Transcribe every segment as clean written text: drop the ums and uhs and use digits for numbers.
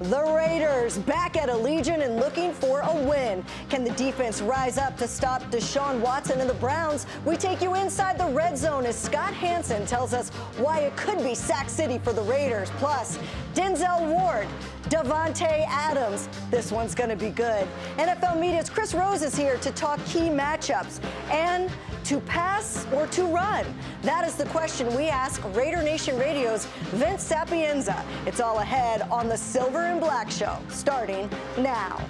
The Raiders back at Allegiant and looking for a win. Can the defense rise up to stop Deshaun Watson and the Browns? We take you inside the red zone as Scott Hansen tells us why it could be Sack City for the Raiders. Plus, Denzel Ward, Davante Adams. This one's going to be good. NFL Media's Chris Rose is here to talk key matchups and to pass or to run. That is the question we ask Raider Nation Radio's Vince Sapienza. It's all ahead on the Silver and Black Show, starting now.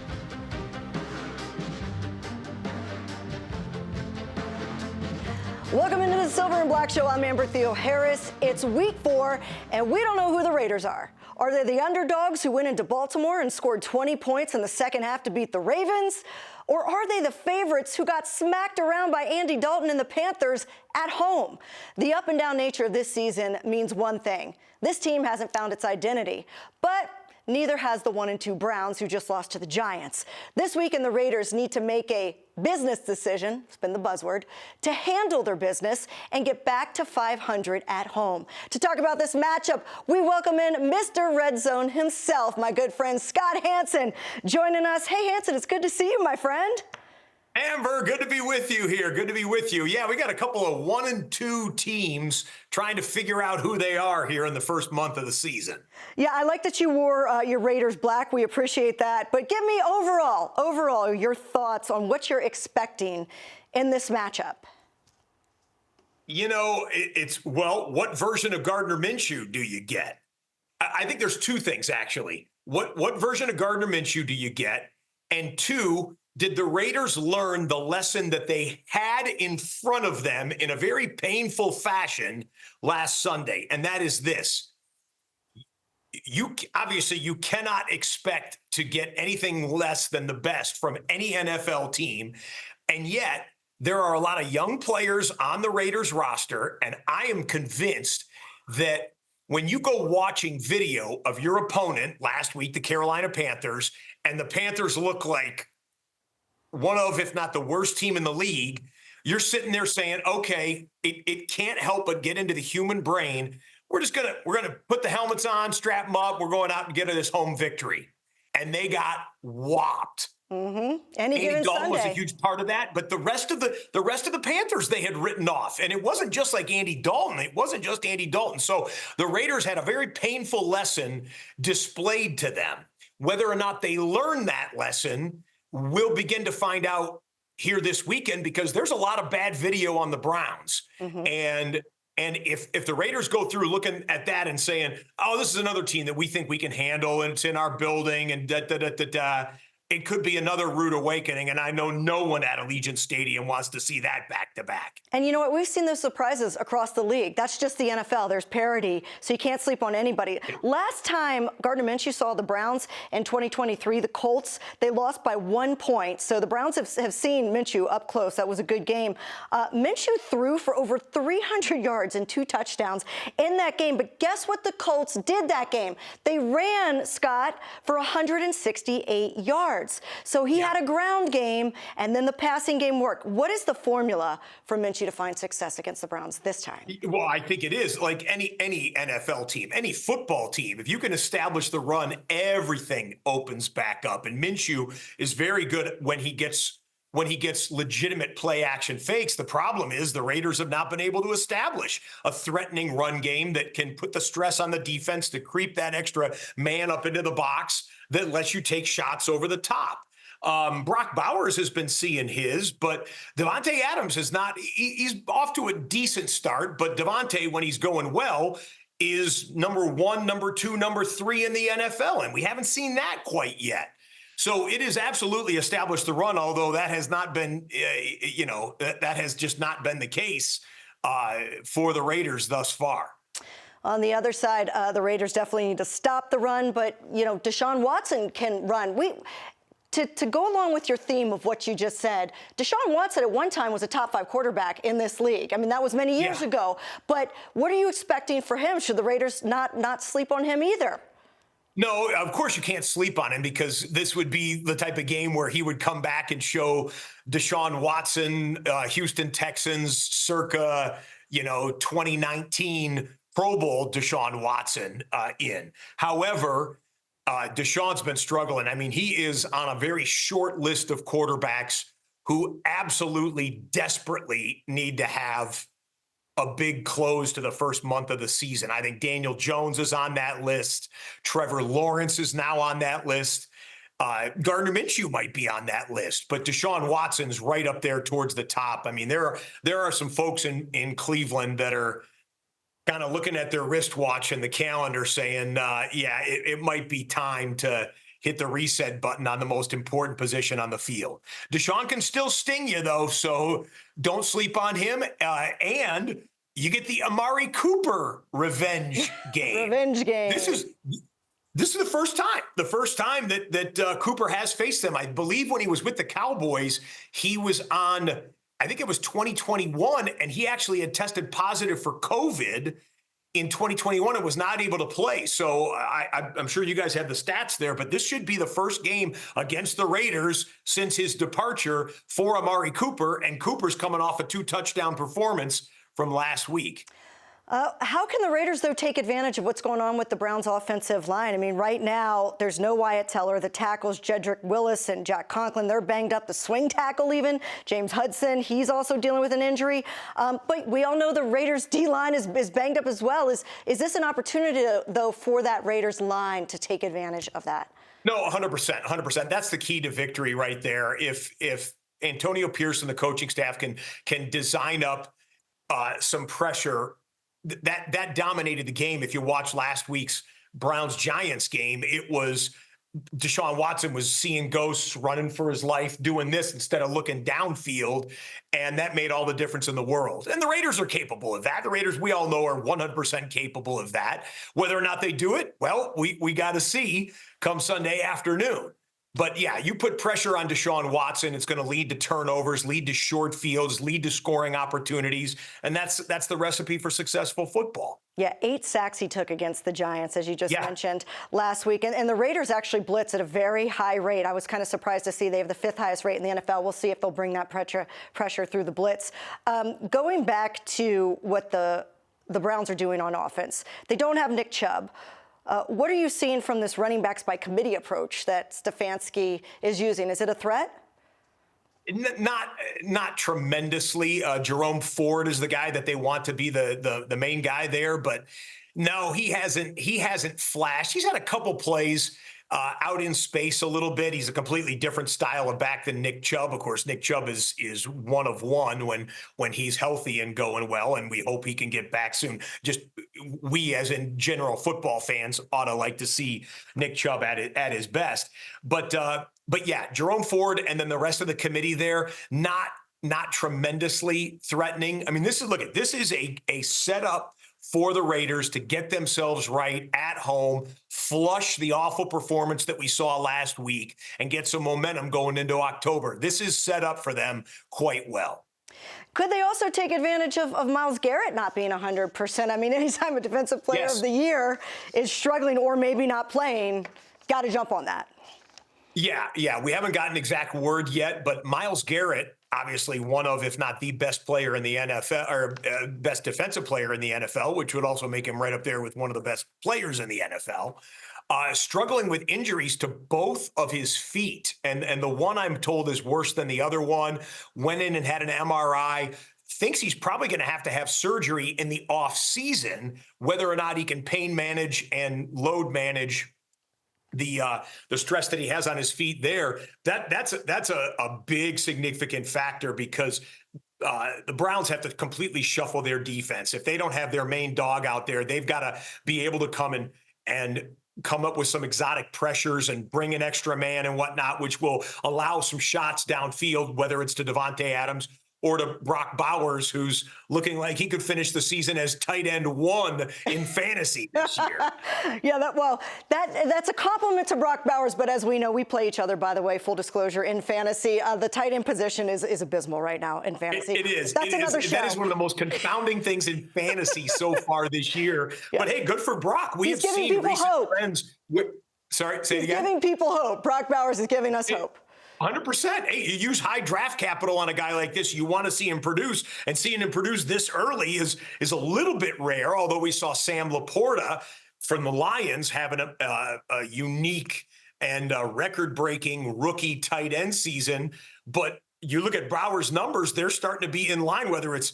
Welcome into the Silver and Black Show. I'm Amber Theoharis. It's week 4, and we don't know who the Raiders are. Are they the underdogs who went into Baltimore and scored 20 points in the second half to beat the Ravens? Or are they the favorites who got smacked around by Andy Dalton and the Panthers at home? The up and down nature of this season means one thing. This team hasn't found its identity. But neither has the 1-2 Browns, who just lost to the Giants. This weekend, the Raiders need to make a business decision, it's been the buzzword, to handle their business and get back to 500 at home. To talk about this matchup, we welcome in Mr. Red Zone himself, my good friend Scott Hansen, joining us. Hey, Hansen, it's good to see you, my friend. Amber, good to be with you here. Good to be with you. Yeah, we got a couple of 1-2 teams trying to figure out who they are here in the first month of the season. Yeah, I like that you wore your Raiders black. We appreciate that. But give me overall, your thoughts on what you're expecting in this matchup. You know, what version of Gardner Minshew do you get? I think there's two things, actually. What version of Gardner Minshew do you get? And two, did the Raiders learn the lesson that they had in front of them in a very painful fashion last Sunday? And that is this. You cannot expect to get anything less than the best from any NFL team. And yet there are a lot of young players on the Raiders roster. And I am convinced that when you go watching video of your opponent last week, the Carolina Panthers, and the Panthers look like one of, if not the worst team in the league, you're sitting there saying, okay, it can't help but get into the human brain. We're gonna put the helmets on, strap them up. We're going out and get this home victory. And they got whopped. Mm-hmm. Andy Dalton was a huge part of that, but the rest of the Panthers they had written off, and it wasn't just like Andy Dalton. It wasn't just Andy Dalton. So the Raiders had a very painful lesson displayed to them. Whether or not they learn that lesson, we'll begin to find out here this weekend, because there's a lot of bad video on the Browns. Mm-hmm. And if the Raiders go through looking at that and saying, oh, this is another team that we think we can handle and it's in our building and it could be another rude awakening. And I know no one at Allegiant Stadium wants to see that back to back. And you know what? We've seen those surprises across the league. That's just the NFL. There's parity, so you can't sleep on anybody. Last time Gardner Minshew saw the Browns in 2023, the Colts, they lost by 1 point. So the Browns have seen Minshew up close. That was a good game. Minshew threw for over 300 yards and 2 touchdowns in that game. But guess what the Colts did that game? They ran, Scott, for 168 yards. So he had a ground game, and then the passing game worked. What is the formula for Minshew to find success against the Browns this time? Well, I think it is like any NFL team, any football team. If you can establish the run, everything opens back up. And Minshew is very good when he gets legitimate play action fakes. The problem is the Raiders have not been able to establish a threatening run game that can put the stress on the defense to creep that extra man up into the box that lets you take shots over the top. Brock Bowers has been seeing his, but Davante Adams is not. He's off to a decent start, but Davante, when he's going well, is number 1, number 2, number 3 in the NFL, and we haven't seen that quite yet. So it is absolutely established the run, although that has not been, that has just not been the case for the Raiders thus far. On the other side, the Raiders definitely need to stop the run, but, Deshaun Watson can run. To go along with your theme of what you just said, Deshaun Watson at one time was a top 5 quarterback in this league. I mean, that was many years ago. But what are you expecting for him? Should the Raiders not sleep on him either? No, of course you can't sleep on him, because this would be the type of game where he would come back and show Deshaun Watson, Houston Texans circa, 2019 Pro Bowl Deshaun Watson in. However, Deshaun's been struggling. I mean, he is on a very short list of quarterbacks who absolutely desperately need to have a big close to the first month of the season. I think Daniel Jones is on that list. Trevor Lawrence is now on that list. Gardner Minshew might be on that list, but Deshaun Watson's right up there towards the top. I mean, there are some folks in Cleveland that are kind of looking at their wristwatch and the calendar saying, it might be time to hit the reset button on the most important position on the field. Deshaun can still sting you, though, so don't sleep on him. And you get the Amari Cooper revenge game. Revenge game. This is the first time that Cooper has faced them. I believe when he was with the Cowboys, he was on, I think it was 2021, and he actually had tested positive for COVID in 2021 and was not able to play. So I'm sure you guys have the stats there, but this should be the first game against the Raiders since his departure for Amari Cooper, and Cooper's coming off a 2-touchdown performance from last week. How can the Raiders, though, take advantage of what's going on with the Browns' offensive line? I mean, right now, there's no Wyatt Teller. The tackles, Jedrick Willis and Jack Conklin, they're banged up. The swing tackle even, James Hudson, he's also dealing with an injury. But we all know the Raiders' D-line is banged up as well. Is this an opportunity, though, for that Raiders line to take advantage of that? No, 100%. That's the key to victory right there. If Antonio Pierce and the coaching staff can design up some pressure, that dominated the game. If you watch last week's Browns-Giants game, it was Deshaun Watson was seeing ghosts, running for his life, doing this instead of looking downfield, and that made all the difference in the world. And the Raiders are capable of that. The Raiders, we all know, are 100% capable of that. Whether or not they do it, well, we got to see come Sunday afternoon. But yeah, you put pressure on Deshaun Watson, it's going to lead to turnovers, lead to short fields, lead to scoring opportunities, and that's the recipe for successful football. Yeah, 8 sacks he took against the Giants, as you just mentioned last week. And the Raiders actually blitz at a very high rate. I was kind of surprised to see they have the 5th highest rate in the NFL. We'll see if they'll bring that pressure through the blitz. Going back to what the Browns are doing on offense, they don't have Nick Chubb. What are you seeing from this running backs by committee approach that Stefanski is using? Is it a threat? Not tremendously. Jerome Ford is the guy that they want to be the main guy there, but no, he hasn't flashed. He's had a couple plays out in space a little bit. He's a completely different style of back than Nick Chubb. Of course, Nick Chubb is one of one when he's healthy and going well, and we hope he can get back soon. Just we, as in general football fans, ought to like to see Nick Chubb at his best. But yeah, Jerome Ford and then the rest of the committee there, not tremendously threatening. I mean, this is a setup for the Raiders to get themselves right at home, flush the awful performance that we saw last week, and get some momentum going into October. This is set up for them quite well. Could they also take advantage of Myles Garrett not being 100%? I mean, anytime a defensive player of the year is struggling or maybe not playing, got to jump on that. Yeah. We haven't gotten exact word yet, but Myles Garrett, obviously one of, if not the best player in the NFL, or best defensive player in the NFL, which would also make him right up there with one of the best players in the NFL, struggling with injuries to both of his feet. And the one I'm told is worse than the other one. Went in and had an MRI. Thinks he's probably going to have surgery in the off season, whether or not he can pain manage and load manage the stress that he has on his feet there. That's a big significant factor, because the Browns have to completely shuffle their defense. If they don't have their main dog out there, they've got to be able to come and come up with some exotic pressures and bring an extra man and whatnot, which will allow some shots downfield, whether it's to Devontae Adams or to Brock Bowers, who's looking like he could finish the season as tight end 1 in fantasy this year. Yeah, that's a compliment to Brock Bowers, but as we know, we play each other, by the way, full disclosure, in fantasy. The tight end position is abysmal right now in fantasy. It is. That's another show. That is one of the most confounding things in fantasy so far this year. Yeah. But hey, good for Brock. We have seen recent trends. Sorry, say it again. He's giving people hope. Brock Bowers is giving us hope. 100%. Hey, you use high draft capital on a guy like this. You want to see him produce, and seeing him produce this early is a little bit rare, although we saw Sam Laporta from the Lions having a unique and record-breaking rookie tight end season. But you look at Bauer's numbers, they're starting to be in line, whether it's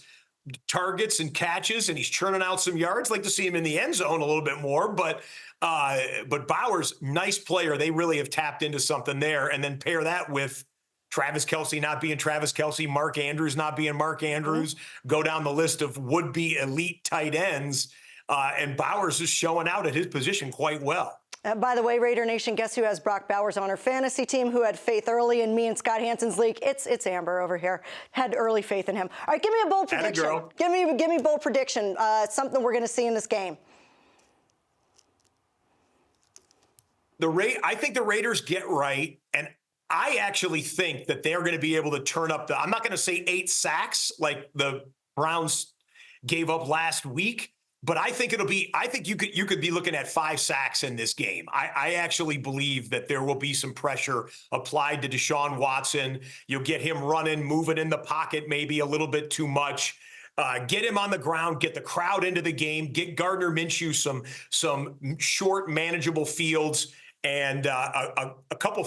targets and catches, and he's churning out some yards. Like to see him in the end zone a little bit more. But Bauer's nice player. They really have tapped into something there. And then pair that with Travis Kelce not being Travis Kelce, Mark Andrews not being Mark Andrews, go down the list of would-be elite tight ends. And Bowers is showing out at his position quite well. By the way, Raider Nation, guess who has Brock Bowers on her fantasy team, who had faith early in me and Scott Hansen's league? It's Amber over here. Had early faith in him. All right, give me a bold prediction. Give me bold prediction. Something we're going to see in this game. I think the Raiders get right, and I actually think that they're going to be able to turn up I'm not going to say 8 sacks like the Browns gave up last week, but I think you could be looking at 5 sacks in this game. I actually believe that there will be some pressure applied to Deshaun Watson. You'll get him running, moving in the pocket maybe a little bit too much. Get him on the ground, get the crowd into the game, get Gardner Minshew some short, manageable fields, and a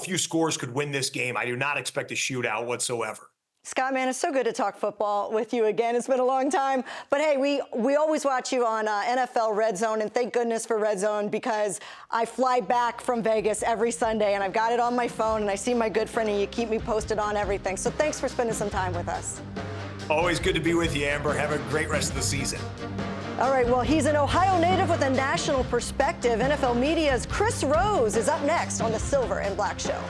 few scores could win this game. I do not expect a shootout whatsoever. Scott, man, it's so good to talk football with you again. It's been a long time. But, hey, we always watch you on NFL Red Zone, and thank goodness for Red Zone, because I fly back from Vegas every Sunday, and I've got it on my phone, and I see my good friend, and you keep me posted on everything. So thanks for spending some time with us. Always good to be with you, Amber. Have a great rest of the season. All right, well, he's an Ohio native with a national perspective. NFL Media's Chris Rose is up next on the Silver and Black Show.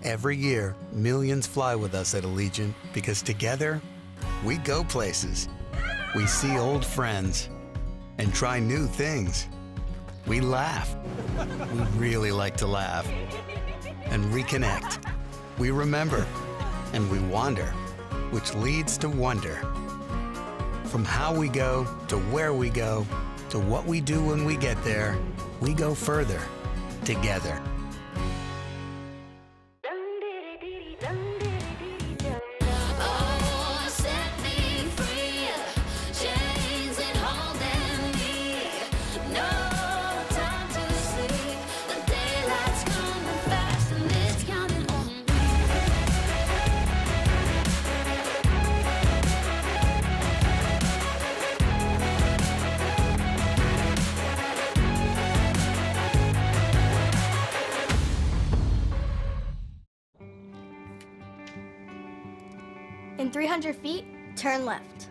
Every year, millions fly with us at Allegiant because together, we go places. We see old friends and try new things. We laugh. We really like to laugh. And reconnect. We remember. And we wander, which leads to wonder. From how we go to where we go to what we do when we get there, we go further together. In 300 feet, turn left.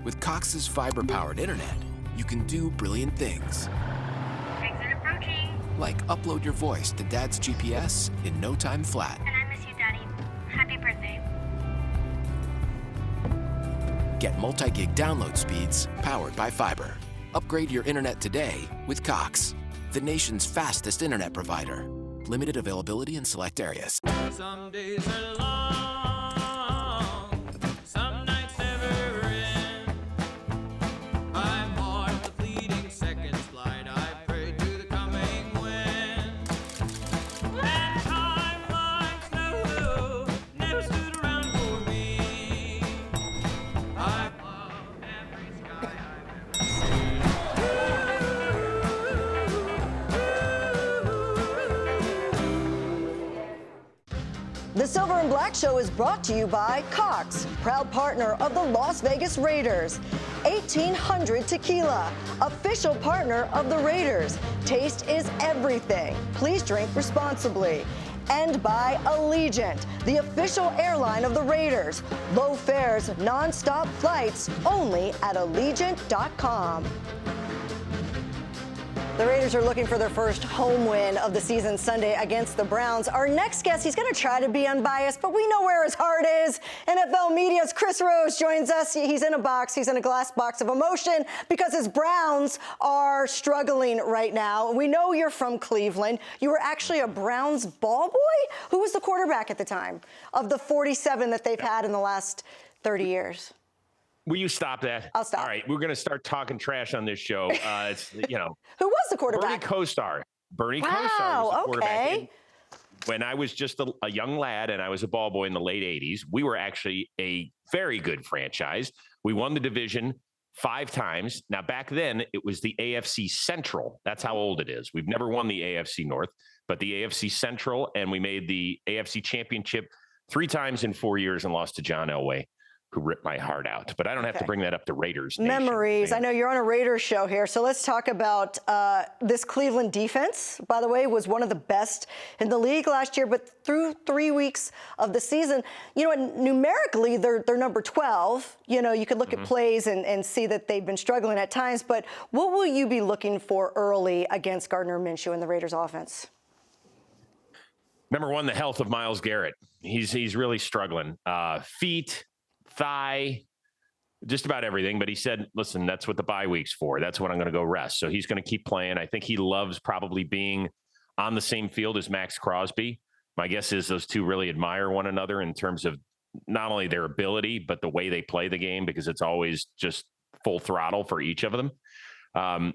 With Cox's fiber-powered internet, you can do brilliant things. Exit approaching. Like upload your voice to Dad's GPS in no time flat. And I miss you, Daddy. Happy birthday. Get multi-gig download speeds powered by fiber. Upgrade your internet today with Cox, the nation's fastest internet provider. Limited availability in select areas. Some days are long, some nights never end. I'm on the fleeting seconds flight. I pray to the coming wind. And timelines never stood around for me. I've loved every sky I've ever seen. The Silver and Black Show is brought to you by Cox, proud partner of the Las Vegas Raiders. 1800 Tequila, official partner of the Raiders. Taste is everything. Please drink responsibly. And by Allegiant, the official airline of the Raiders. Low fares, non-stop flights, only at Allegiant.com. The Raiders are looking for their first home win of the season Sunday against the Browns. Our next guest, he's going to try to be unbiased, but we know where his heart is. NFL Media's Chris Rose joins us. He's in a box. He's in a glass box of emotion because his Browns are struggling right now. We know you're from Cleveland. You were actually a Browns ball boy? Who was the quarterback at the time of the 47 that they've had in the last 30 years? Will you stop that? I'll stop. All right, we're going to start talking trash on this show. It's, Who was the quarterback? Bernie Kosar. Bernie Kosar was the quarterback. And when I was just a young lad and I was a ball boy in the late 80s, we were actually a very good franchise. We won the division 5 times. Now, back then, it was the AFC Central. That's how old it is. We've never won the AFC North, but the AFC Central, and we made the AFC Championship 3 times in 4 years and lost to John Elway, who ripped my heart out. But I don't have to bring that up to Raiders Nation. Memories. I know you're on a Raiders show here, so let's talk about this Cleveland defense, by the way, was one of the best in the league last year, but through 3 weeks of the season, numerically, they're number 12. You could look at plays and see that they've been struggling at times, but what will you be looking for early against Gardner Minshew and the Raiders offense? Number one, the health of Myles Garrett. He's really struggling. Feet, thigh, just about everything. But he said, listen, that's what the bye week's for. That's when I'm going to go rest. So he's going to keep playing. I think he loves probably being on the same field as Max Crosby. My guess is those two really admire one another in terms of not only their ability, but the way they play the game, because it's always just full throttle for each of them.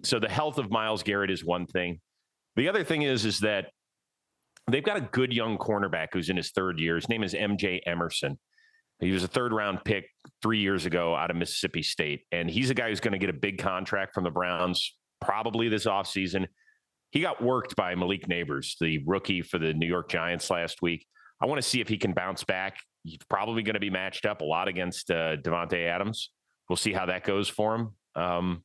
So the health of Myles Garrett is one thing. The other thing is that they've got a good young cornerback who's in his 3rd year. His name is MJ Emerson. He was a 3rd-round pick 3 years ago out of Mississippi State, and he's a guy who's going to get a big contract from the Browns probably this offseason. He got worked by Malik Neighbors, the rookie for the New York Giants last week. I want to see if he can bounce back. He's probably going to be matched up a lot against Davante Adams. We'll see how that goes for him.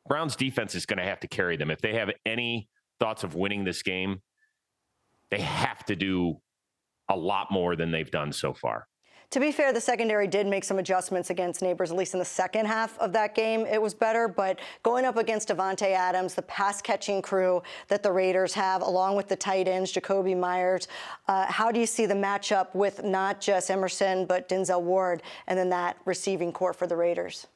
Browns defense is going to have to carry them. If they have any thoughts of winning this game, they have to do a lot more than they've done so far. To be fair, the secondary did make some adjustments against Neighbors, at least in the second half of that game. It was better, but going up against Davante Adams, the pass-catching crew that the Raiders have, along with the tight ends, Jacoby Myers, how do you see the matchup with not just Emerson, but Denzel Ward, and then that receiving core for the Raiders?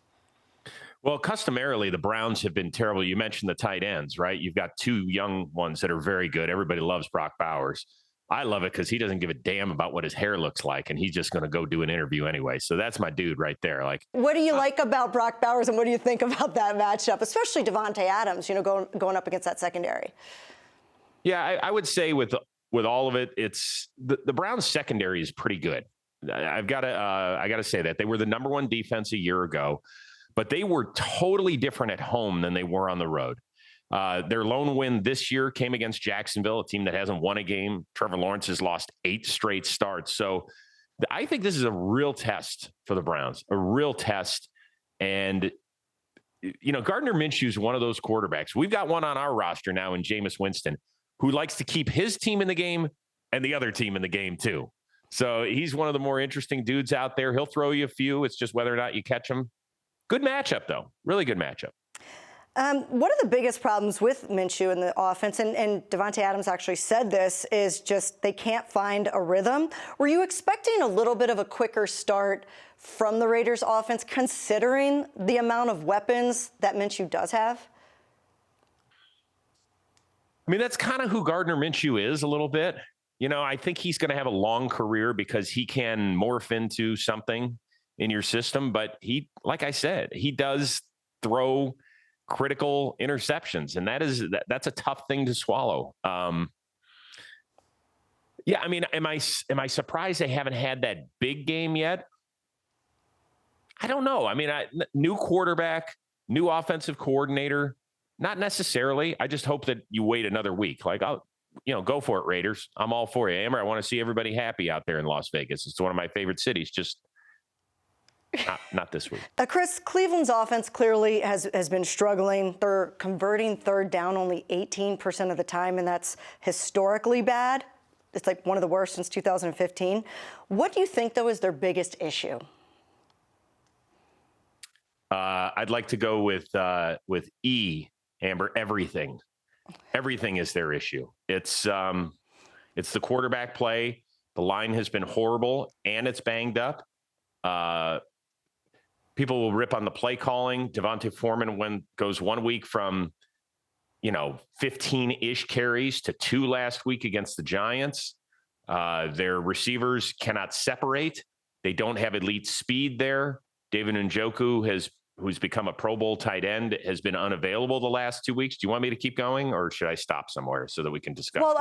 Well, customarily, the Browns have been terrible. You mentioned the tight ends, right? You've got 2 young ones that are very good. Everybody loves Brock Bowers. I love it because he doesn't give a damn about what his hair looks like, and he's just going to go do an interview anyway. So that's my dude right there. Like, what do you like about Brock Bowers, and what do you think about that matchup, especially Davante Adams? Going up against that secondary. Yeah, I would say with all of it, it's the Browns secondary is pretty good. I got to say that they were the number 1 defense a year ago, but they were totally different at home than they were on the road. Their lone win this year came against Jacksonville, a team that hasn't won a game. Trevor Lawrence has lost 8 straight starts. So I think this is a real test for the Browns, a real test. And, Gardner Minshew is one of those quarterbacks. We've got one on our roster now in Jameis Winston, who likes to keep his team in the game and the other team in the game too. So he's one of the more interesting dudes out there. He'll throw you a few. It's just whether or not you catch him. Good matchup, though. Really good matchup. One of the biggest problems with Minshew in the offense, and Davante Adams actually said this, is just they can't find a rhythm. Were you expecting a little bit of a quicker start from the Raiders offense, considering the amount of weapons that Minshew does have? I mean, that's kind of who Gardner Minshew is a little bit. I think he's going to have a long career because he can morph into something in your system. But like I said, he does throw critical interceptions, and that's a tough thing to swallow. Yeah, I mean, am I surprised they haven't had that big game yet? I don't know. I mean, new quarterback, new offensive coordinator, not necessarily. I just hope that you wait another week. Like, go for it, Raiders. I'm all for you. Amber, I want to see everybody happy out there in Las Vegas. It's one of my favorite cities. Just not this week. Chris, Cleveland's offense clearly has been struggling. They're converting 3rd down only 18% of the time, and that's historically bad. It's like one of the worst since 2015. What do you think, though, is their biggest issue? I'd like to go with E, Amber. Everything. Everything is their issue. It's the quarterback play. The line has been horrible, and it's banged up. People will rip on the play calling. Devontae Foreman goes 1 week from, 15-ish carries to 2 last week against the Giants. Their receivers cannot separate. They don't have elite speed there. David Njoku has who's become a Pro Bowl tight end, has been unavailable the last 2 weeks. Do you want me to keep going, or should I stop somewhere so that we can discuss? Well,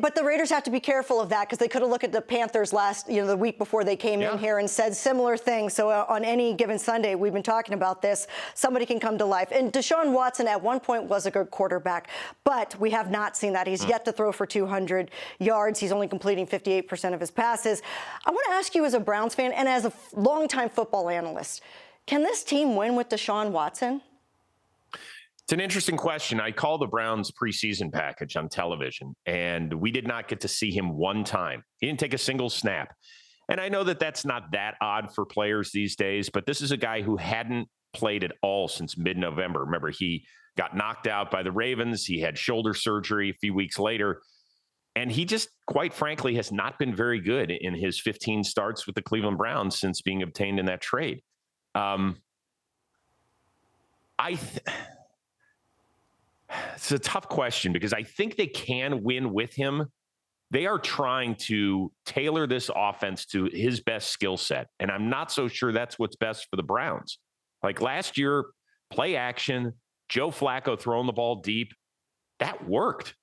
but the Raiders have to be careful of that because they could have looked at the Panthers the week before they came in here and said similar things. So on any given Sunday, we've been talking about this, somebody can come to life. And Deshaun Watson at one point was a good quarterback, but we have not seen that. He's yet to throw for 200 yards. He's only completing 58% of his passes. I want to ask you as a Browns fan and as a longtime football analyst, can this team win with Deshaun Watson? It's an interesting question. I call the Browns preseason package on television, and we did not get to see him one time. He didn't take a single snap. And I know that that's not that odd for players these days, but this is a guy who hadn't played at all since mid-November. Remember, he got knocked out by the Ravens. He had shoulder surgery a few weeks later. And he just, quite frankly, has not been very good in his 15 starts with the Cleveland Browns since being obtained in that trade. It's a tough question because I think they can win with him. They are trying to tailor this offense to his best skill set. And I'm not so sure that's what's best for the Browns. Like last year, play action, Joe Flacco throwing the ball deep, that worked.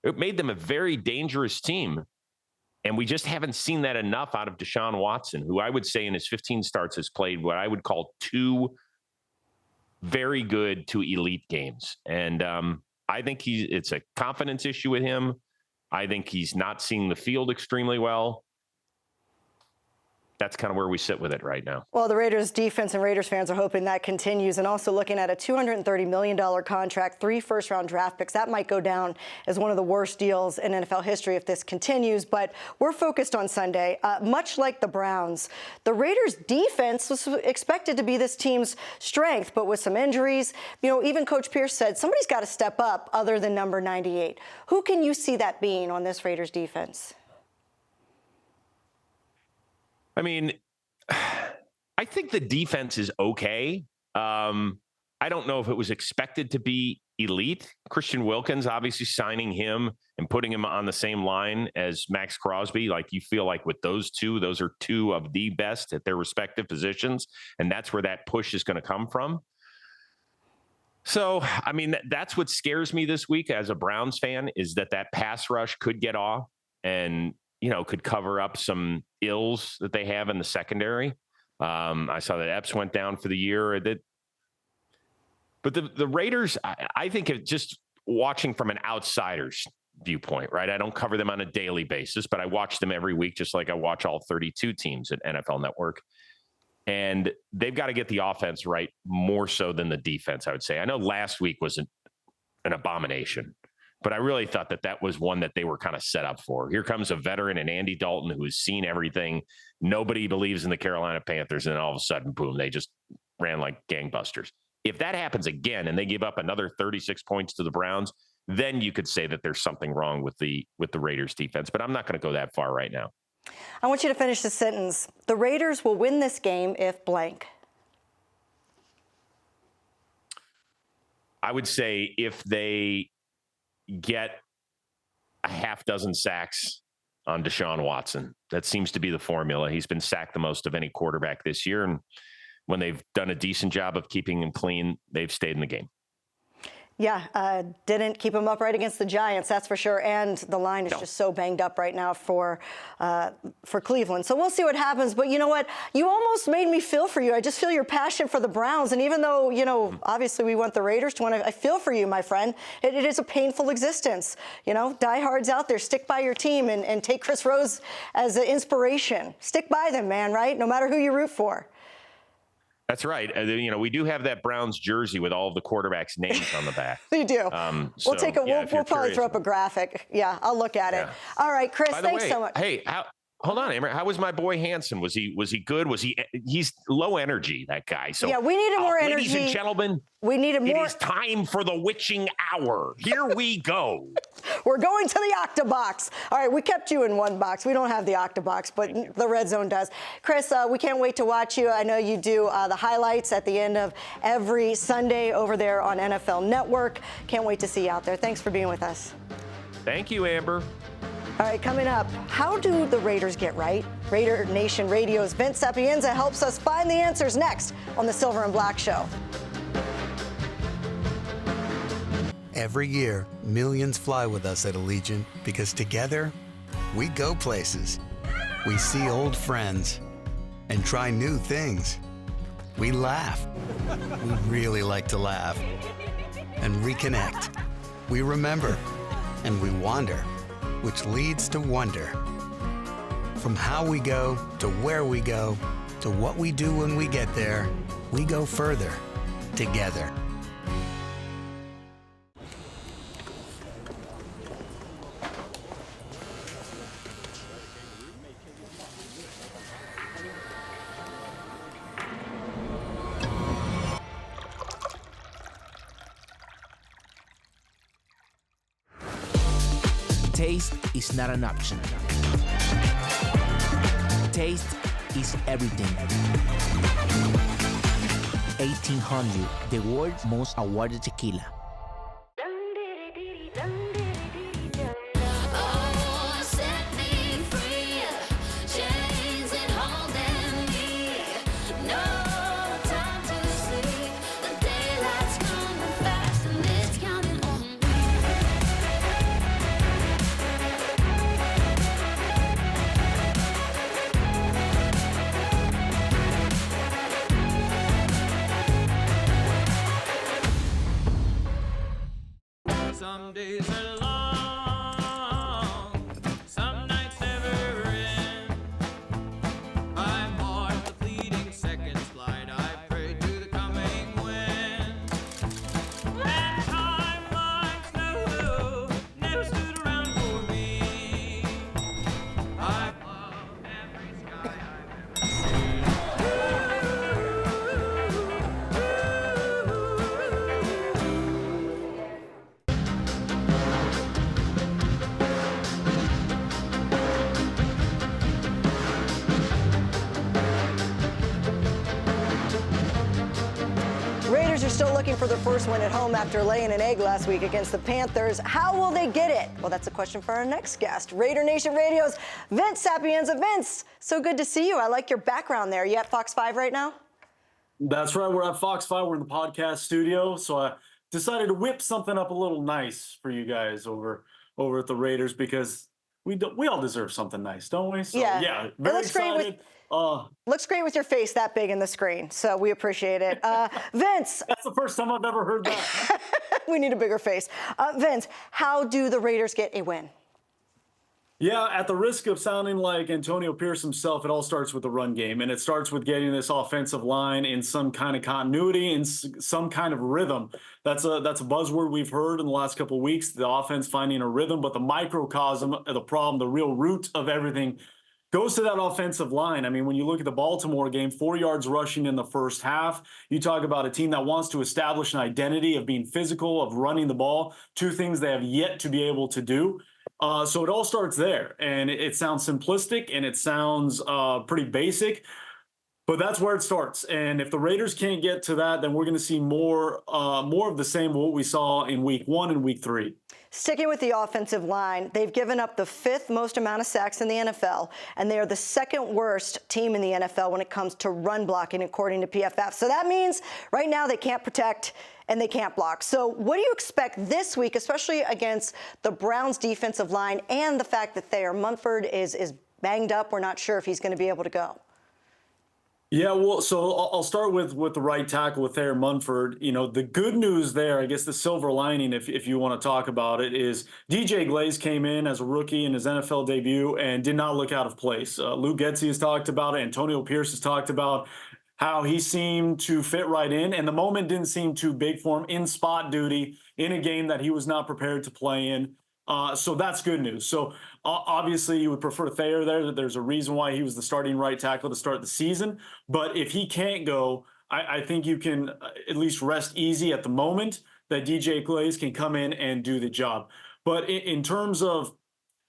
It made them a very dangerous team. And we just haven't seen that enough out of Deshaun Watson, who I would say in his 15 starts has played what I would call 2 very good to elite games. And I think it's a confidence issue with him. I think he's not seeing the field extremely well. That's kind of where we sit with it right now. Well, the Raiders defense and Raiders fans are hoping that continues, and also looking at a $230 million contract, 3 first-round draft picks. That might go down as one of the worst deals in NFL history if this continues, but we're focused on Sunday. Much like the Browns, the Raiders defense was expected to be this team's strength, but with some injuries, even Coach Pierce said somebody's got to step up other than number 98. Who can you see that being on this Raiders defense? I mean, I think the defense is okay. I don't know if it was expected to be elite. Christian Wilkins, obviously signing him and putting him on the same line as Max Crosby. Like, you feel like with those are 2 of the best at their respective positions. And that's where that push is going to come from. So, I mean, that's what scares me this week as a Browns fan, is that pass rush could get off and, could cover up some ills that they have in the secondary. I saw that Epps went down for the year. But the Raiders, I think just watching from an outsider's viewpoint, right? I don't cover them on a daily basis, but I watch them every week, just like I watch all 32 teams at NFL Network. And they've got to get the offense right more so than the defense, I would say. I know last week was an abomination, but I really thought that was one that they were kind of set up for. Here comes a veteran in Andy Dalton who has seen everything. Nobody believes in the Carolina Panthers, and then all of a sudden, boom, they just ran like gangbusters. If that happens again and they give up another 36 points to the Browns, then you could say that there's something wrong with the Raiders defense, but I'm not going to go that far right now. I want you to finish the sentence. The Raiders will win this game if blank. I would say if they get a half dozen sacks on Deshaun Watson. That seems to be the formula. He's been sacked the most of any quarterback this year. And when they've done a decent job of keeping him clean, they've stayed in the game. Yeah, didn't keep him upright against the Giants, that's for sure. And the line is just so banged up right now for Cleveland. So we'll see what happens. But you know what? You almost made me feel for you. I just feel your passion for the Browns. And even though, obviously we want the Raiders to win, I feel for you, my friend. It is a painful existence. Diehards out there, stick by your team and take Chris Rose as an inspiration. Stick by them, man, right? No matter who you root for. That's right. We do have that Browns jersey with all of the quarterbacks' names on the back. You do. We'll probably throw up a graphic. Yeah, I'll look at it. All right, Chris, thanks so much. Hey, hold on, Amber. How was my boy Hanson? Was he good? He's low energy, that guy. So yeah, we needed more energy. Ladies and gentlemen, we needed more. It is time for the witching hour. Here we go. We're going to the Octabox. All right, we kept you in one box. We don't have the Octabox, but the Red Zone does. Chris, we can't wait to watch you. I know you do the highlights at the end of every Sunday over there on NFL Network. Can't wait to see you out there. Thanks for being with us. Thank you, Amber. All right, coming up, how do the Raiders get right? Raider Nation Radio's Vince Sapienza helps us find the answers next on the Silver and Black Show. Every year, millions fly with us at Allegiant because together, we go places. We see old friends and try new things. We laugh. We really like to laugh. And reconnect. We remember. And we wander, which leads to wonder. From how we go to where we go to what we do when we get there, we go further together. Taste is not an option. Taste is everything. 1800, the world's most awarded tequila. Some days are long, some nights never end. I mark the fleeting seconds flight, I pray to the coming wind. And time like snow never stood around for me. I love every sky I've Raiders are still looking for their first win at home after laying an egg last week against the Panthers. How will they get it? Well, that's a question for our next guest, Raider Nation Radio's Vince Sapienza. Vince, so good to see you. I like your background there. You at Fox 5 right now? That's right. We're at Fox 5. We're in the podcast studio. So I decided to whip something up a little nice for you guys over at the Raiders because we all deserve something nice, don't we? So, Yeah. very looks great excited. Looks great with your face that big in the screen, so we appreciate it. Vince. That's the first time I've ever heard that. We need a bigger face. Vince, how do the Raiders get a win? Yeah, at the risk of sounding like Antonio Pierce himself, it all starts with the run game, and it starts with getting this offensive line in some kind of continuity and some kind of rhythm. That's a buzzword we've heard in the last couple of weeks, the offense finding a rhythm, but the microcosm of the problem, the real root of everything, goes to that offensive line. I mean, when you look at the Baltimore game, 4 yards rushing in the first half, you talk about a team that wants to establish an identity of being physical, of running the ball, two things they have yet to be able to do. So it all starts there, and it sounds simplistic and it sounds pretty basic, but that's where it starts. And if the Raiders can't get to that, then we're going to see more of the same of what we saw in week 1 and week 3. Sticking with the offensive line, they've given up the 5th most amount of sacks in the NFL, and they are the 2nd worst team in the NFL when it comes to run blocking, according to PFF. So that means right now they can't protect and they can't block. So what do you expect this week, especially against the Browns' defensive line and the fact that Thayer Munford is banged up? We're not sure if he's going to be able to go. Yeah, well, so I'll start with the right tackle with Thayer Munford. You know, the good news there, I guess the silver lining, if you want to talk about it, is DJ Glaze came in as a rookie in his NFL debut and did not look out of place. Luke Getsy has talked about it. Antonio Pierce has talked about how he seemed to fit right in, and the moment didn't seem too big for him in spot duty in a game that he was not prepared to play in. So that's good news. So obviously you would prefer Thayer there. That there's a reason why he was the starting right tackle to start the season. But if he can't go, I think you can at least rest easy at the moment that DJ Glaze can come in and do the job. But in terms of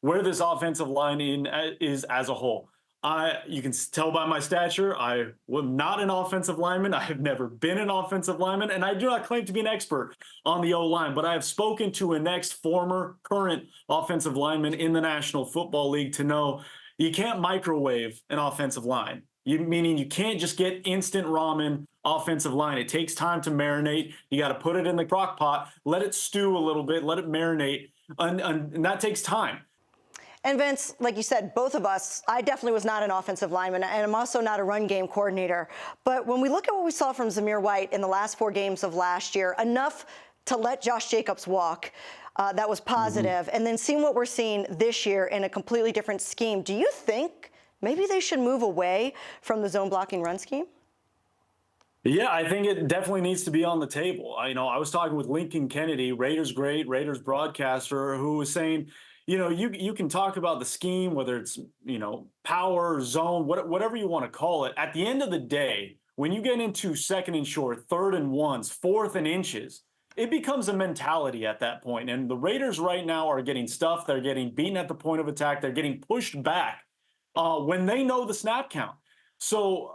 where this offensive line is as a whole, You can tell by my stature, I am not an offensive lineman. I have never been an offensive lineman, and I do not claim to be an expert on the O-line, but I have spoken to a former, current offensive lineman in the National Football League to know you can't microwave an offensive line. Meaning you can't just get instant ramen offensive line. It takes time to marinate. You got to put it in the crock pot, let it stew a little bit, let it marinate, and that takes time. And Vince, like you said, both of us, I definitely was not an offensive lineman, and I'm also not a run game coordinator. But when we look at what we saw from Zamir White in the last 4 games of last year, enough to let Josh Jacobs walk, that was positive. And then seeing what we're seeing this year in a completely different scheme, do you think maybe they should move away from the zone blocking run scheme? Yeah, I think it definitely needs to be on the table. I was talking with Lincoln Kennedy, Raiders great, Raiders broadcaster, who was saying, you can talk about the scheme, whether it's, power, zone, whatever you want to call it. At the end of the day, when you get into 2nd and short, 3rd and 1s, 4th and inches, it becomes a mentality at that point. And the Raiders right now are getting stuffed. They're getting beaten at the point of attack. They're getting pushed back when they know the snap count. So,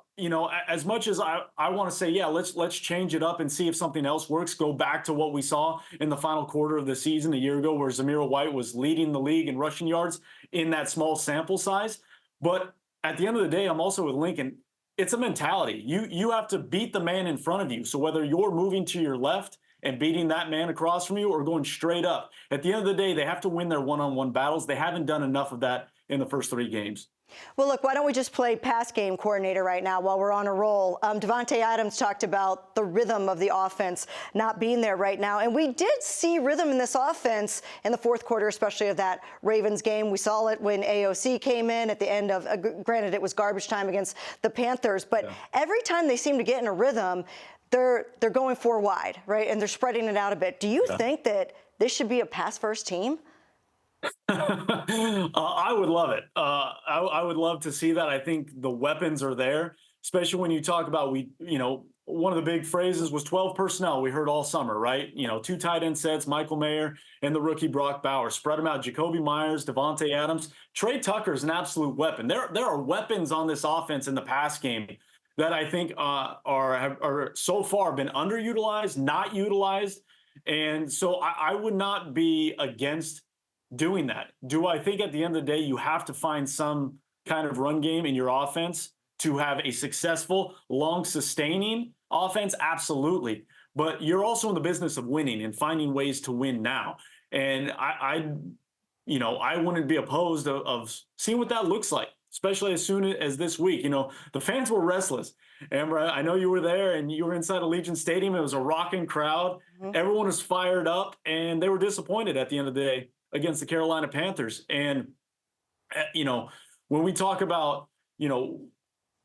as much as I want to say, yeah, let's change it up and see if something else works, go back to what we saw in the final quarter of the season a year ago where Zamir White was leading the league in rushing yards in that small sample size. But at the end of the day, I'm also with Lincoln. It's a mentality. You have to beat the man in front of you. So whether you're moving to your left and beating that man across from you or going straight up, at the end of the day, they have to win their one-on-one battles. They haven't done enough of that in the first 3 games. Well, look, why don't we just play pass game coordinator right now while we're on a roll? Davante Adams talked about the rhythm of the offense not being there right now. And we did see rhythm in this offense in the 4th quarter, especially of that Ravens game. We saw it when AOC came in at the end of, granted, it was garbage time against the Panthers. But every time they seem to get in a rhythm, they're going 4 wide, right? And they're spreading it out a bit. Do you think that this should be a pass-first team? I would love it. I would love to see that. I think the weapons are there, especially when you talk about one of the big phrases was 12 personnel we heard all summer, right? 2 tight end sets, Michael Mayer and the rookie Brock Bowers. Spread them out, Jacoby Myers, Davante Adams. Trey Tucker's an absolute weapon. There are weapons on this offense in the pass game that I think are so far been underutilized, not utilized. And so I would not be against doing that. Do I think at the end of the day you have to find some kind of run game in your offense to have a successful, long sustaining offense? Absolutely. But you're also in the business of winning and finding ways to win now. And I wouldn't be opposed of seeing what that looks like, especially as soon as this week. The fans were restless. Amber, I know you were there and you were inside Allegiant Stadium. It was a rocking crowd. Everyone was fired up and they were disappointed at the end of the day against the Carolina Panthers. And, when we talk about,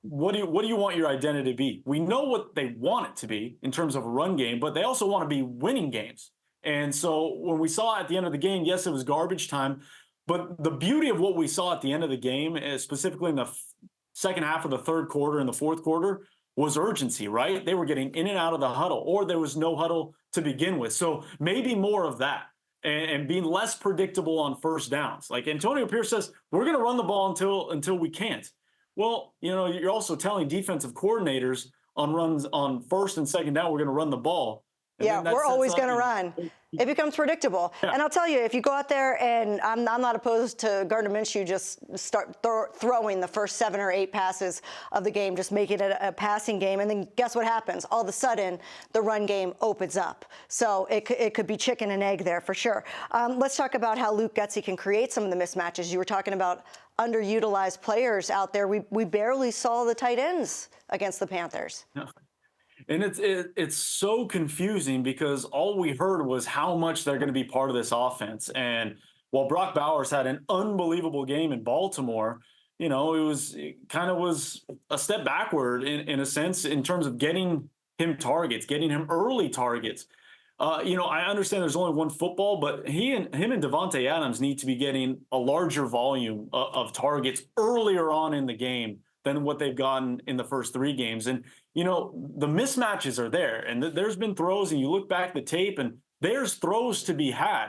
what do you want your identity to be? We know what they want it to be in terms of a run game, but they also want to be winning games. And so when we saw at the end of the game, yes, it was garbage time, but the beauty of what we saw at the end of the game, specifically in the second half of the 3rd quarter and the 4th quarter, was urgency, right? They were getting in and out of the huddle, or there was no huddle to begin with. So maybe more of that. And being less predictable on first downs. Like Antonio Pierce says, we're going to run the ball until we can't. Well, you're also telling defensive coordinators on runs on 1st and 2nd down, we're going to run the ball. Yeah, we're always going to run. It becomes predictable. Yeah. And I'll tell you, if you go out there, and I'm not opposed to Gardner Minshew just start throwing the first 7 or 8 passes of the game, just making it a passing game, and then guess what happens? All of a sudden, the run game opens up. So it could be chicken and egg there for sure. Let's talk about how Luke Getsy can create some of the mismatches. You were talking about underutilized players out there. We barely saw the tight ends against the Panthers. No. And it's so confusing because all we heard was how much they're going to be part of this offense. And while Brock Bowers had an unbelievable game in Baltimore, it was a step backward in a sense in terms of getting him targets, getting him early targets. I understand there's only one football, but him and Davante Adams need to be getting a larger volume of targets earlier on in the game than what they've gotten in the first 3 games. And, the mismatches are there, and there's been throws, and you look back the tape, and there's throws to be had.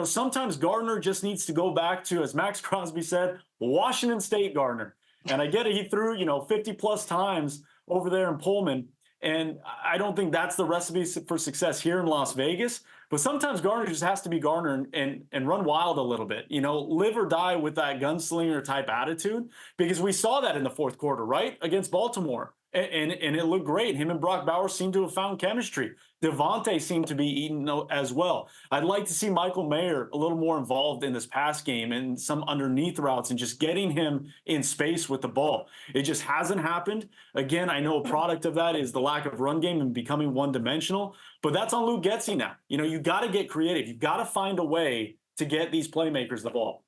Sometimes Gardner just needs to go back to, as Max Crosby said, Washington State Gardner. And I get it. He threw, 50 plus times over there in Pullman. And I don't think that's the recipe for success here in Las Vegas. But sometimes Gardner just has to be Gardner and run wild a little bit, live or die with that gunslinger type attitude, because we saw that in the fourth quarter, right? Against Baltimore. And it looked great. Him and Brock Bowers seemed to have found chemistry. Devontae seemed to be eaten as well. I'd like to see Michael Mayer a little more involved in this pass game and some underneath routes and just getting him in space with the ball. It just hasn't happened. Again, I know a product of that is the lack of run game and becoming one-dimensional, but that's on Luke Getsy now. You got to get creative. You've got to find a way to get these playmakers the ball.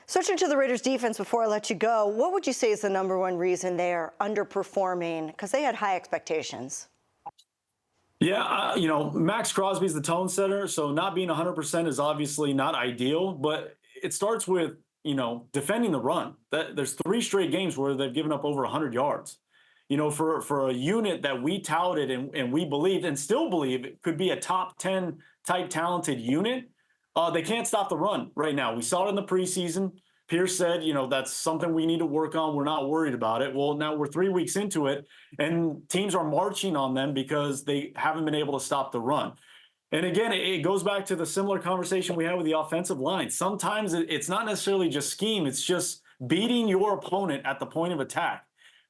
Switching to the Raiders defense before I let you go, what would you say is the number one reason they are underperforming? Because they had high expectations. Yeah, Max Crosby's the tone setter, so not being 100% is obviously not ideal, but it starts with, defending the run. There's 3 straight games where they've given up over 100 yards. For a unit that we touted and we believed and still believe it could be a top 10 type talented unit, they can't stop the run right now. We saw it in the preseason. Pierce said, that's something we need to work on. We're not worried about it. Well, now we're 3 weeks into it, and teams are marching on them because they haven't been able to stop the run. And again, it goes back to the similar conversation we had with the offensive line. Sometimes it's not necessarily just scheme. It's just beating your opponent at the point of attack,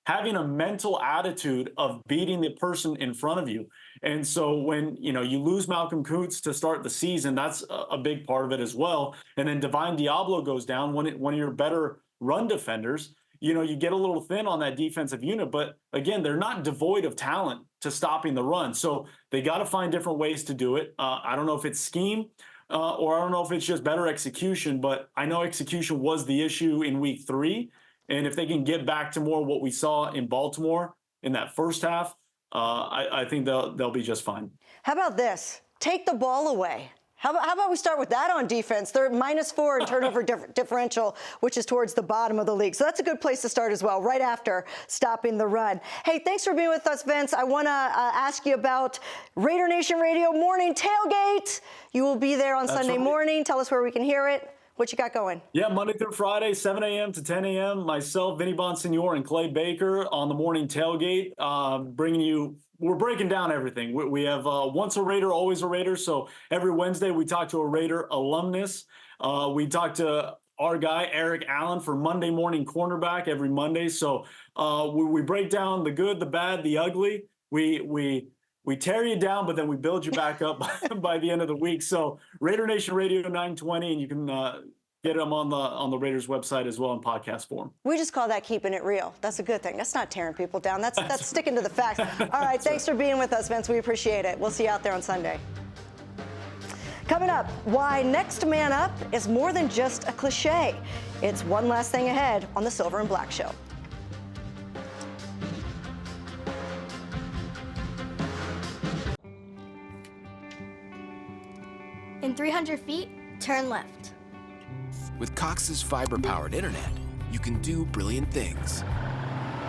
having a mental attitude of beating the person in front of you. And so when, you lose Malcolm Kuntz to start the season, that's a big part of it as well. And then Divine Diablo goes down, one of your better run defenders. You get a little thin on that defensive unit. But again, they're not devoid of talent to stopping the run. So they got to find different ways to do it. I don't know if it's scheme or I don't know if it's just better execution, but I know execution was the issue in week 3. And if they can get back to more what we saw in Baltimore in that first half, I think they'll be just fine. How about this? Take the ball away. How about we start with that on defense? They're -4 in turnover differential, which is towards the bottom of the league. So that's a good place to start as well, right after stopping the run. Hey, thanks for being with us, Vince. I want to ask you about Raider Nation Radio Morning Tailgate. You will be there on Sunday morning. Tell us where we can hear it. What you got going? Yeah, Monday through Friday, 7 a.m. to 10 a.m. Myself, Vinny Bonsignor, and Clay Baker on the morning tailgate, we're breaking down everything. We have once a Raider, always a Raider. So every Wednesday we talk to a Raider alumnus. We talk to our guy, Eric Allen, for Monday morning cornerback every Monday. So we break down the good, the bad, the ugly. We tear you down, but then we build you back up by the end of the week. So Raider Nation Radio 920, and you can get them on the Raiders website as well in podcast form. We just call that keeping it real. That's a good thing. That's not tearing people down. That's sticking to the facts. All right, thanks for being with us, Vince. We appreciate it. We'll see you out there on Sunday. Coming up, why next man up is more than just a cliche. It's one last thing ahead on the Silver and Black Show. In 300 feet, turn left. With Cox's fiber-powered internet, you can do brilliant things.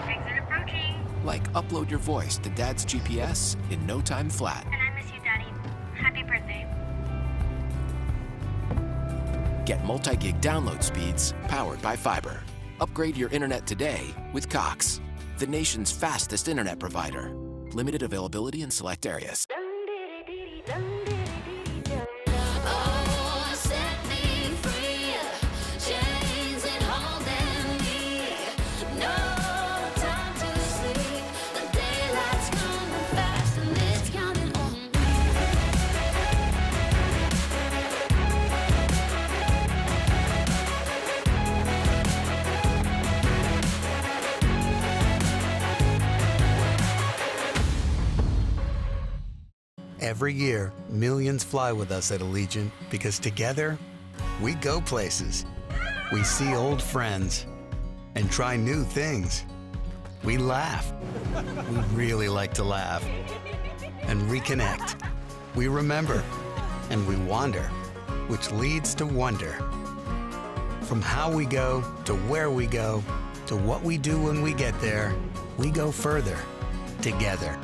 Exit approaching. Like upload your voice to Dad's GPS in no time flat. And I miss you, Daddy. Happy birthday. Get multi-gig download speeds powered by fiber. Upgrade your internet today with Cox, the nation's fastest internet provider. Limited availability in select areas. Every year, millions fly with us at Allegiant because together, we go places. We see old friends and try new things. We laugh. We really like to laugh. And reconnect. We remember. And we wander, which leads to wonder. From how we go to where we go to what we do when we get there, we go further together.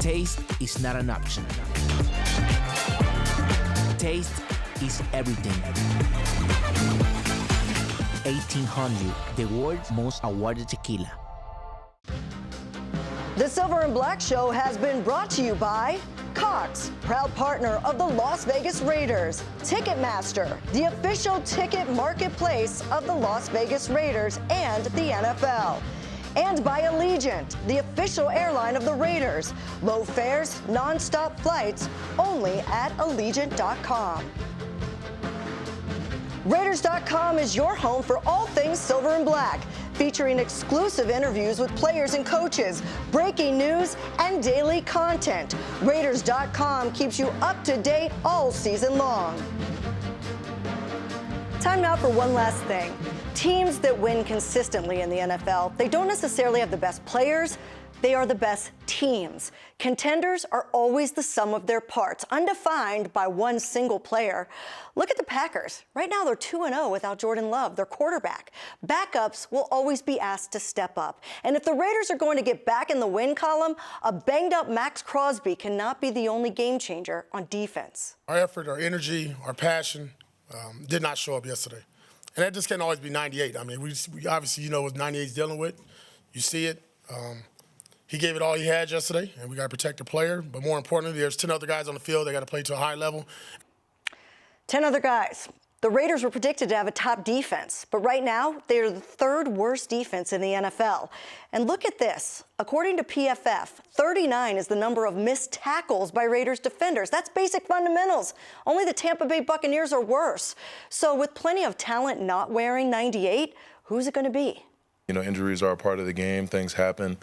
Taste is not an option. Taste is everything. 1800, the world's most awarded tequila. The Silver and Black Show has been brought to you by Cox, proud partner of the Las Vegas Raiders, Ticketmaster, the official ticket marketplace of the Las Vegas Raiders and the NFL. And by Allegiant, the official airline of the Raiders. Low fares, non-stop flights, only at Allegiant.com. Raiders.com is your home for all things Silver and Black, featuring exclusive interviews with players and coaches, breaking news, and daily content. Raiders.com keeps you up to date all season long. Time now for one last thing. Teams that win consistently in the NFL, they don't necessarily have the best players, they are the best teams. Contenders are always the sum of their parts, undefined by one single player. Look at the Packers. Right now, they're 2-0 without Jordan Love, their quarterback. Backups will always be asked to step up. And if the Raiders are going to get back in the win column, a banged-up Max Crosby cannot be the only game changer on defense. Our effort, our energy, our passion did not show up yesterday. And that just can't always be 98. I mean, we obviously, you know what 98's dealing with. You see it. He gave it all he had yesterday, and we got to protect the player. But more importantly, there's 10 other guys on the field. They got to play to a high level. 10 other guys. The Raiders were predicted to have a top defense, but right now they are the third worst defense in the NFL. And look at this. According to PFF, 39 is the number of missed tackles by Raiders defenders. That's basic fundamentals. Only the Tampa Bay Buccaneers are worse. So with plenty of talent not wearing 98, who's it going to be? You know, injuries are a part of the game. Things happen.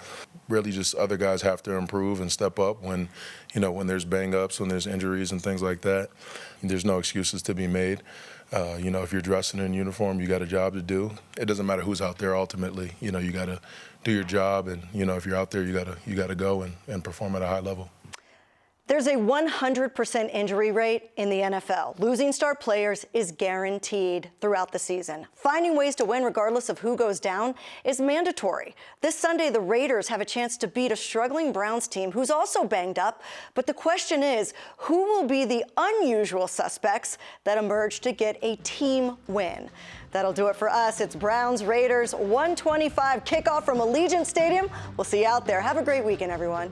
Really just other guys have to improve and step up when, you know, when there's bang-ups, when there's injuries and things like that. There's no excuses to be made. You know, if you're dressing in uniform, you got a job to do. It doesn't matter who's out there ultimately. You know, you got to do your job, and, you know, if you're out there, you got to go and perform at a high level. There's a 100% injury rate in the NFL. Losing star players is guaranteed throughout the season. Finding ways to win regardless of who goes down is mandatory. This Sunday, the Raiders have a chance to beat a struggling Browns team who's also banged up. But the question is, who will be the unusual suspects that emerge to get a team win? That'll do it for us. It's Browns-Raiders 125 kickoff from Allegiant Stadium. We'll see you out there. Have a great weekend, everyone.